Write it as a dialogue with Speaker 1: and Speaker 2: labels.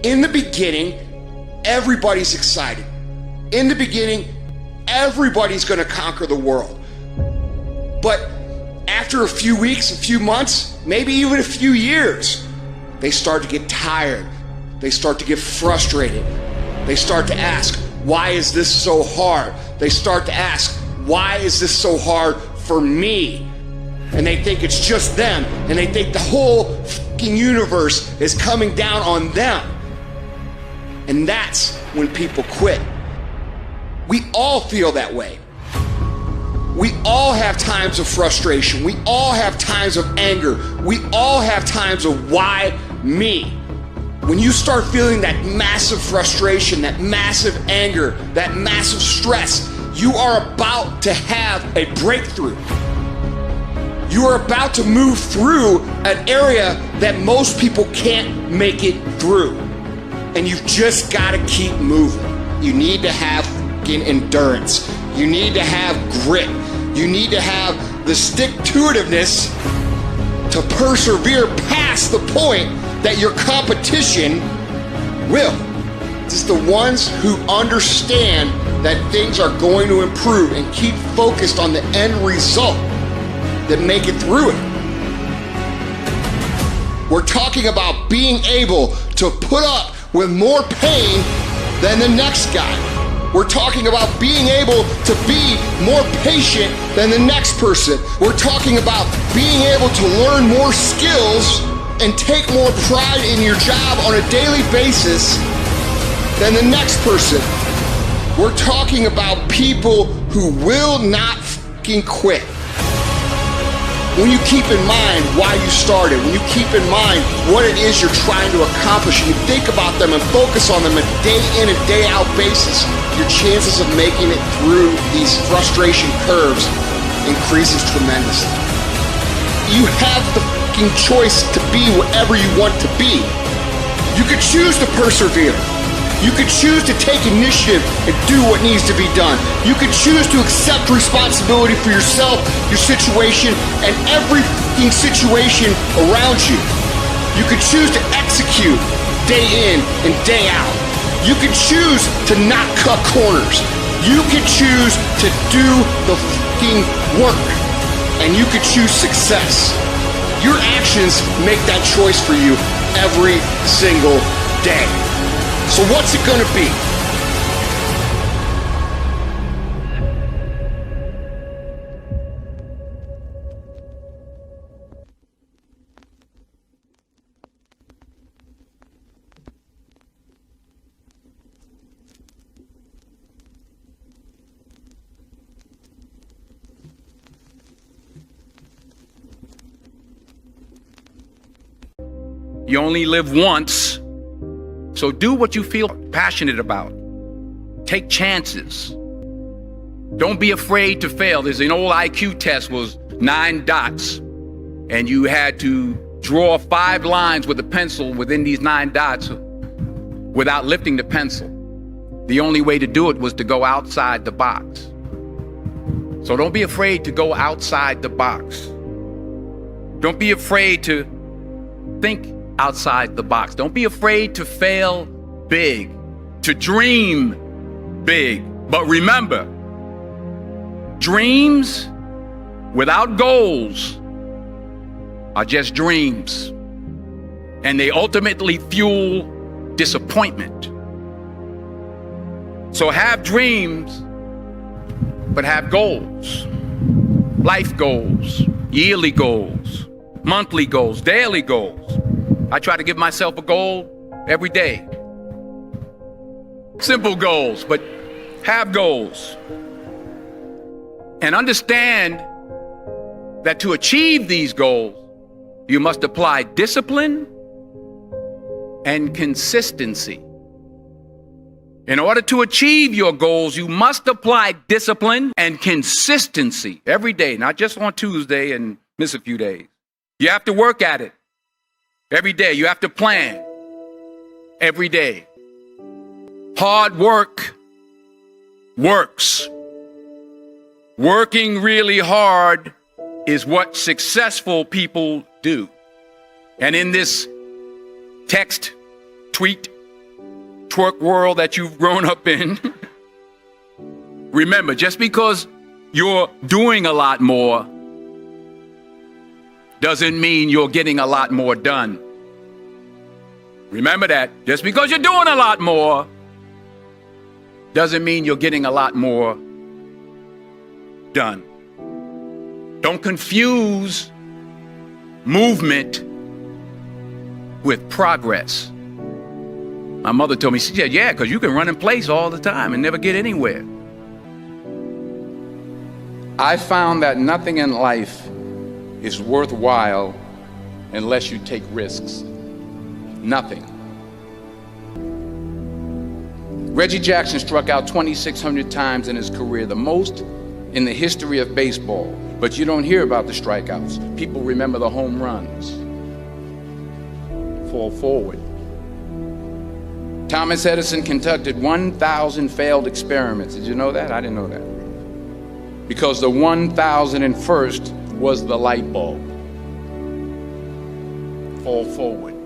Speaker 1: In the beginning, everybody's excited. In the beginning, everybody's going to conquer the world. But after a few weeks, a few months, maybe even a few years, they start to get tired. They start to get frustrated. They start to ask, why is this so hard? They start to ask, why is this so hard for me? And they think it's just them, and they think the whole fucking universe is coming down on them. And that's when people quit. We all feel that way. We all have times of frustration. We all have times of anger. We all have times of why me? When you start feeling that massive frustration, that massive anger, that massive stress, you are about to have a breakthrough. You are about to move through an area that most people can't make it through. And you've just got to keep moving. You need to have endurance. You need to have grit. You need to have the stick-to-itiveness to persevere past the point that your competition will. It's the ones who understand that things are going to improve and keep focused on the end result that make it through it. We're talking about being able to put up with more pain than the next guy. We're talking about being able to be more patient than the next person. We're talking about being able to learn more skills and take more pride in your job on a daily basis than the next person. We're talking about people who will not fucking quit. When you keep in mind why you started, when you keep in mind what it is you're trying to accomplish, and you think about them and focus on them a day in and day out basis, your chances of making it through these frustration curves increases tremendously. You have the fucking choice to be whatever you want to be. You could choose to persevere. You could choose to take initiative and do what needs to be done. You could choose to accept responsibility for yourself, your situation, and every fucking situation around you. You could choose to execute day in and day out. You could choose to not cut corners. You could choose to do the fucking work. And you could choose success. Your actions make that choice for you every single day. So what's it gonna be?
Speaker 2: You only live once. So do what you feel passionate about. Take chances. Don't be afraid to fail. There's an old IQ test, was 9 dots. And you had to draw 5 lines with a pencil within these 9 dots without lifting the pencil. The only way to do it was to go outside the box. So don't be afraid to go outside the box. Don't be afraid to think outside the box. Don't be afraid to fail big, to dream big. But remember, dreams without goals are just dreams, and they ultimately fuel disappointment. So have dreams, but have goals. Life goals, yearly goals, monthly goals, daily goals. I try to give myself a goal every day. Simple goals, but have goals. And understand that to achieve these goals, you must apply discipline and consistency. In order to achieve your goals, you must apply discipline and consistency every day, not just on Tuesday and miss a few days. You have to work at it. Every day, you have to plan. Every day. Hard work works. Working really hard is what successful people do. And in this text, tweet, twerk world that you've grown up in. Remember, just because you're doing a lot more doesn't mean you're getting a lot more done. Remember that. Just because you're doing a lot more doesn't mean you're getting a lot more done. Don't confuse movement with progress. My mother told me, she said, yeah, because you can run in place all the time and never get anywhere. I found that nothing in life is worthwhile unless you take risks. Nothing. Reggie Jackson struck out 2,600 times in his career, the most in the history of baseball. But you don't hear about the strikeouts. People remember the home runs. Fall forward. Thomas Edison conducted 1,000 failed experiments. Did you know that? I didn't know that. Because the 1,001st was the light bulb. Fall forward.